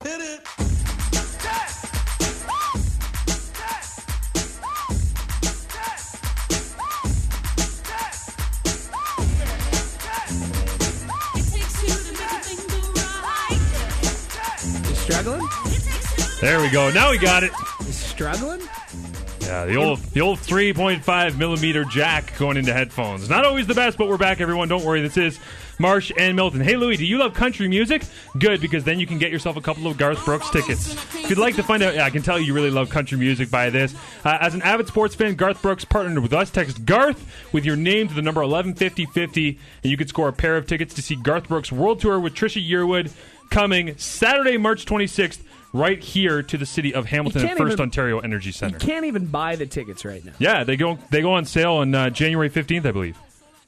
Hit it. Struggling? There we go. Now we got it. He's struggling? Yeah, the old 3.5 millimeter jack going into headphones. Not always the best, but we're back, everyone. Don't worry. This is Marsh and Milton. Hey, Louie, do you love country music? Good, because then you can get yourself a couple of Garth Brooks tickets. If you'd like to find out, I can tell you really love country music by this. As an avid sports fan, Garth Brooks partnered with us. Text Garth with your name to the number 115050, and you could score a pair of tickets to see Garth Brooks' World Tour with Trisha Yearwood coming Saturday, March 26th. Right here to the city of Hamilton at First Ontario Energy Centre. You can't even buy the tickets right now. Yeah, they go on sale on January 15th, I believe.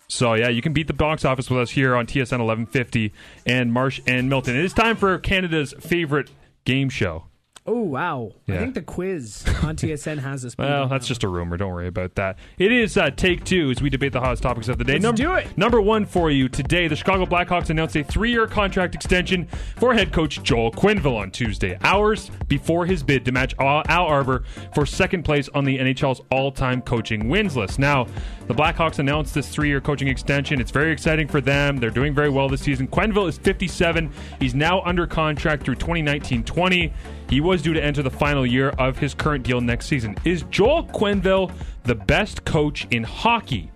So, yeah, you can beat the box office with us here on TSN 1150 and Marsh and Milton. It is time for Canada's favorite game show. Oh, wow. Yeah. I think the quiz on TSN has us. Well, that's just a rumor. Don't worry about that. It is Take Two as we debate the hottest topics of the day. Let's do it. Number one for you today, the Chicago Blackhawks announced a 3-year contract extension for head coach Joel Quenneville on Tuesday, hours before his bid to match Al Arbour for second place on the NHL's all-time coaching wins list. Now, the Blackhawks announced this 3-year coaching extension. It's very exciting for them. They're doing very well this season. Quenneville is 57. He's now under contract through 2019-20. He was due to enter the final year of his current deal next season. Is Joel Quenneville the best coach in hockey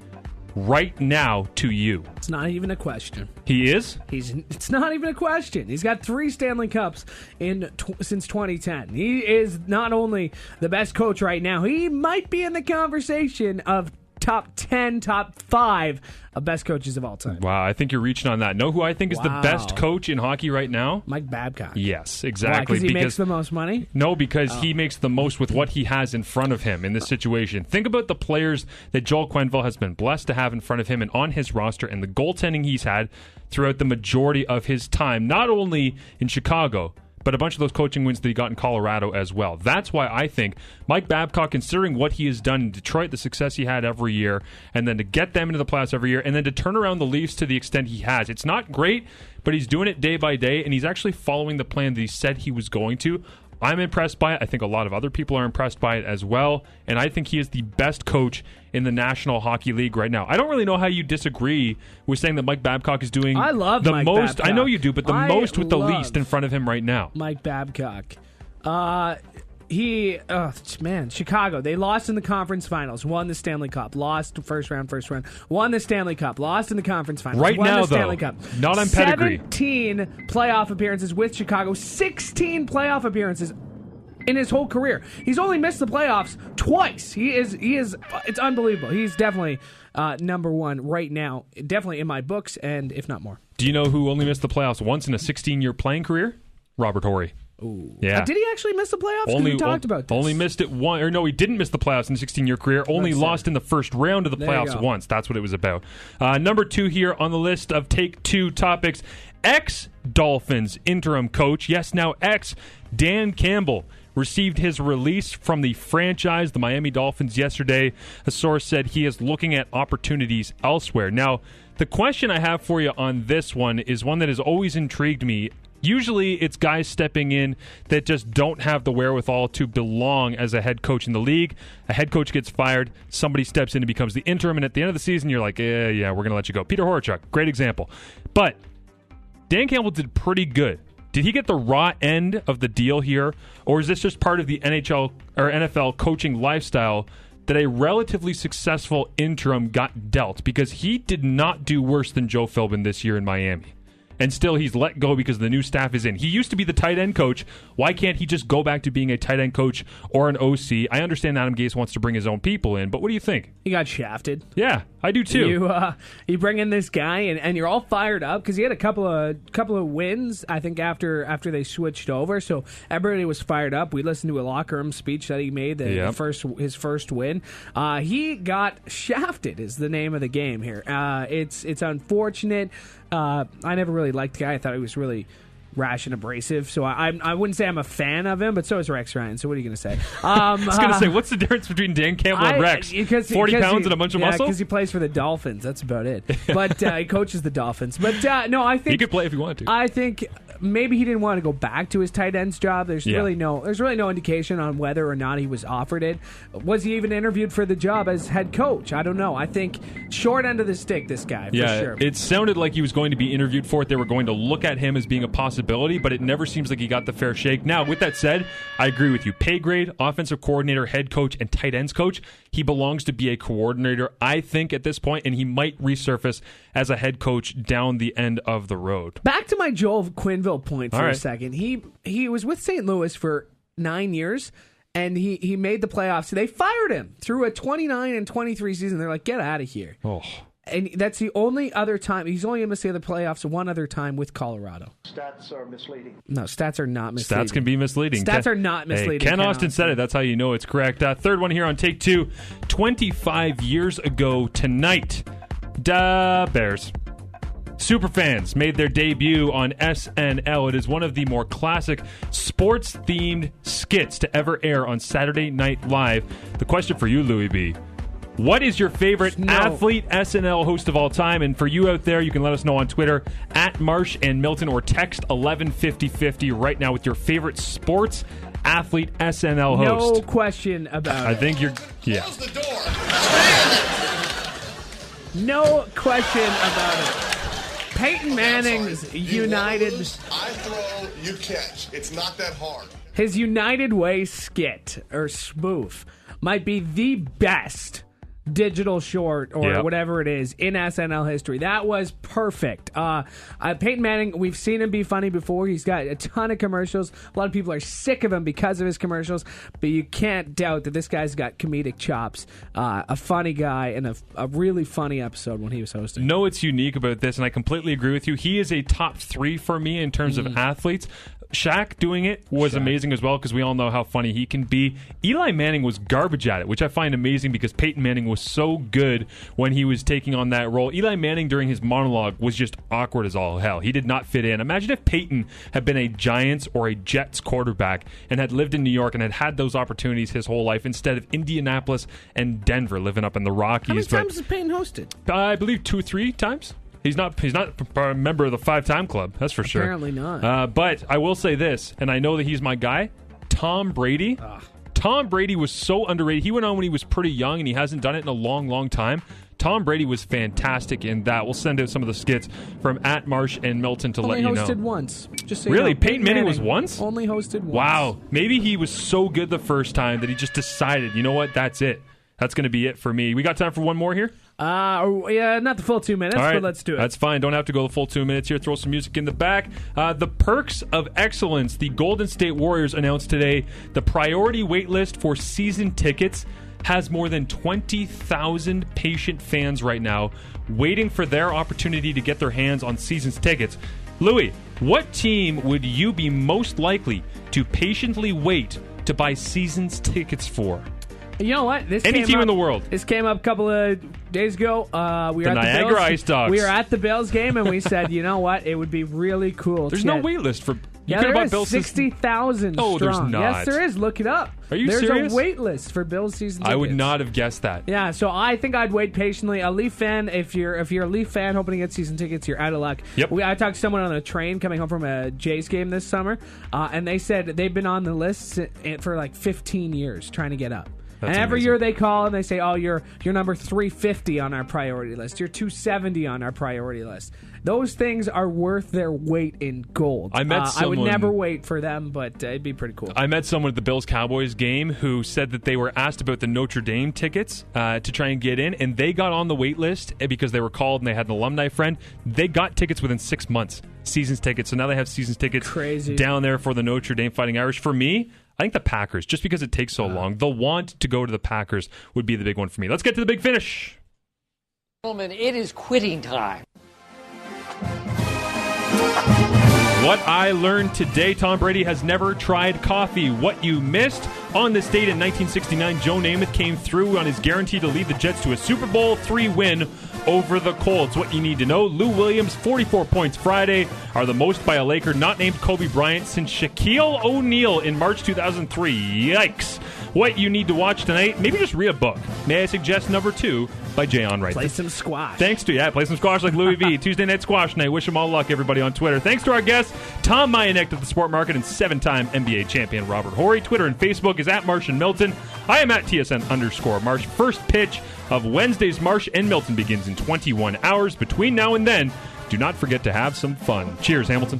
right now to you? It's not even a question. He is? It's not even a question. He's got 3 Stanley Cups since 2010. He is not only the best coach right now, he might be in the conversation of top 10, top 5 of best coaches of all time. Wow, I think you're reaching on that. Know who I think is the best coach in hockey right now? Mike Babcock. Yes, exactly. Because he makes the most money? No, because he makes the most with what he has in front of him in this situation. Think about the players that Joel Quenneville has been blessed to have in front of him and on his roster, and the goaltending he's had throughout the majority of his time, not only in Chicago, but a bunch of those coaching wins that he got in Colorado as well. That's why I think Mike Babcock, considering what he has done in Detroit, the success he had every year, and then to get them into the playoffs every year, and then to turn around the Leafs to the extent he has. It's not great, but he's doing it day by day, and he's actually following the plan that he said he was going to. I'm impressed by it. I think a lot of other people are impressed by it as well. And I think he is the best coach in the National Hockey League right now. I don't really know how you disagree with saying that Mike Babcock is doing the Mike most. Babcock. I know you do, but the most with the least in front of him right now. Mike Babcock. Chicago. They lost in the conference finals, won the Stanley Cup, lost first round, won the Stanley Cup, lost in the conference finals, right won now, the Stanley Cup. Not on pedigree. 17 playoff appearances with Chicago, 16 playoff appearances in his whole career. He's only missed the playoffs twice. He is. It's unbelievable. He's definitely number one right now, definitely in my books, and if not more. Do you know who only missed the playoffs once in a 16-year playing career? Robert Horry. Ooh. Yeah. Did he actually miss the playoffs? We talked about this. Only missed it one. Or no, he didn't miss the playoffs in a 16-year career. Only lost in the first round of the playoffs once. That's what it was about. Number 2 here on the list of Take Two topics. Ex-Dolphins interim coach, yes, now Dan Campbell, received his release from the franchise, the Miami Dolphins, yesterday. A source said he is looking at opportunities elsewhere. Now, the question I have for you on this one is one that has always intrigued me. Usually it's guys stepping in that just don't have the wherewithal to belong as a head coach in the league. A head coach gets fired, somebody steps in and becomes the interim, and at the end of the season you're like, yeah, we're going to let you go. Peter Horachek, great example. But Dan Campbell did pretty good. Did he get the raw end of the deal here, or is this just part of the NHL or NFL coaching lifestyle that a relatively successful interim got dealt? Because he did not do worse than Joe Philbin this year in Miami. And still he's let go because the new staff is in. He used to be the tight end coach. Why can't he just go back to being a tight end coach or an OC? I understand Adam Gase wants to bring his own people in, but what do you think? He got shafted. Yeah, I do too. You bring in this guy and you're all fired up because he had a couple of wins, I think, after they switched over. So everybody was fired up. We listened to a locker room speech that he made, his first win. He got shafted is the name of the game here. It's unfortunate. I never really liked the guy. I thought he was really rash and abrasive. So I wouldn't say I'm a fan of him, but so is Rex Ryan. So what are you going to say? I was going to say, what's the difference between Dan Campbell and Rex? 40 pounds and a bunch of muscle? Because he plays for the Dolphins. That's about it. But he coaches the Dolphins. But no, I think... He could play if he wanted to. I think maybe he didn't want to go back to his tight ends job. There's really no indication on whether or not he was offered it. Was he even interviewed for the job as head coach? I don't know. I think short end of the stick, this guy, for sure. It sounded like he was going to be interviewed for it. They were going to look at him as being a possibility, but it never seems like he got the fair shake. Now, with that said, I agree with you. Pay grade, offensive coordinator, head coach, and tight ends coach. He belongs to be a coordinator, I think, at this point, and he might resurface as a head coach down the end of the road. Back to my Joel Quenneville point for a second. He was with St. Louis for 9 years, and he made the playoffs. They fired him through a 29-23 season. They're like, get out of here. Oh. And that's the only other time. He's only missed the other playoffs one other time with Colorado. Stats are misleading. No, stats are not misleading. Stats can be misleading. Stats are not misleading. Ken Austin said it. That's how you know it's correct. Third one here on Take Two. 25 years ago tonight, Bears Superfans made their debut on SNL. It is one of the more classic sports-themed skits to ever air on Saturday Night Live. The question for you, Louis B., what is your favorite athlete SNL host of all time? And for you out there, you can let us know on Twitter at Marsh and Milton or text 115050 right now with your favorite sports athlete SNL host. No question about it. I think you're... Yeah. Close the door. No question about it. Peyton Manning's United... I throw, you catch. It's not that hard. His United Way skit, or spoof, might be the best digital short or whatever it is in SNL history. That was perfect. Peyton Manning, we've seen him be funny before. He's got a ton of commercials. A lot of people are sick of him because of his commercials, but you can't doubt that this guy's got comedic chops. A funny guy and a really funny episode when he was hosting. No, it's unique about this, and I completely agree with you. He is a top 3 for me in terms of athletes. Shaq doing it was amazing as well because we all know how funny he can be. Eli Manning was garbage at it, which I find amazing because Peyton Manning was so good when he was taking on that role. Eli Manning during his monologue was just awkward as all hell. He did not fit in. Imagine if Peyton had been a Giants or a Jets quarterback and had lived in New York and had those opportunities his whole life instead of Indianapolis and Denver living up in the Rockies. How many times has Peyton hosted? I believe 2 or 3 times. He's not a member of the 5-time club, that's for sure. Apparently not. But I will say this, and I know that he's my guy, Tom Brady. Tom Brady was so underrated. He went on when he was pretty young, and he hasn't done it in a long, long time. Tom Brady was fantastic in that. We'll send out some of the skits from at Marsh and Milton to let you know. Only hosted once. Just so really? You know, Peyton Manning was once? Only hosted once. Wow. Maybe he was so good the first time that he just decided, you know what, that's it. That's going to be it for me. We got time for one more here? Yeah, not the full 2 minutes, but let's do it. That's fine. Don't have to go the full 2 minutes here. Throw some music in the back. The perks of excellence. The Golden State Warriors announced today the priority wait list for season tickets has more than 20,000 patient fans right now waiting for their opportunity to get their hands on season's tickets. Louis, what team would you be most likely to patiently wait to buy season's tickets for? You know what? Any team in the world. This came up a couple of days ago. We were the at the Niagara Bills. Ice Dogs. We were at the Bills game, and we said, you know what? It would be really cool. There's no wait list for... there is 60,000 strong. Oh, there's not. Yes, there is. Look it up. Are you serious? serious? There's a wait list for Bills season tickets. I would not have guessed that. Yeah, so I think I'd wait patiently. A Leaf fan, if you're a Leaf fan hoping to get season tickets, you're out of luck. Yep. I talked to someone on a train coming home from a Jays game this summer, and they said they've been on the list for like 15 years trying to get up. That's and every amazing. year they call and they say, oh, you're number 350 on our priority list. You're 270 on our priority list. Those things are worth their weight in gold. I met someone, I would never wait for them, but it'd be pretty cool. I met someone at the Bills-Cowboys game who said that they were asked about the Notre Dame tickets to try and get in, and they got on the wait list because they were called and they had an alumni friend. They got tickets within 6 months, season's tickets. So now they have season's tickets down there for the Notre Dame Fighting Irish. For me, I think the Packers, just because it takes so long. The want to go to the Packers would be the big one for me. Let's get to the big finish. Gentlemen, it is quitting time. What I learned today, Tom Brady has never tried coffee. What you missed, on this date in 1969, Joe Namath came through on his guarantee to lead the Jets to a Super Bowl III win over the Colts. What you need to know, Lou Williams, 44 points Friday, are the most by a Laker not named Kobe Bryant since Shaquille O'Neal in March 2003. Yikes. What you need to watch tonight, maybe just read a book. May I suggest number 2 by Jayon Wright. Play some squash. Thanks to, play some squash like Louis V. Tuesday Night Squash Night. Wish them all luck, everybody on Twitter. Thanks to our guests, Tom Mayanek of the Sport Market and 7-time NBA champion Robert Horry. Twitter and Facebook is at Marsh and Milton. I am at TSN_Marsh. First pitch of Wednesday's Marsh and Milton begins in 21 hours. Between now and then, do not forget to have some fun. Cheers, Hamilton.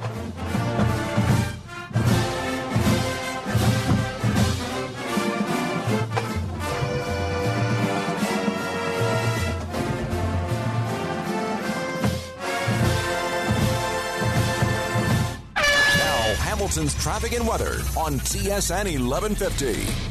Hamilton's traffic and weather on TSN 1150.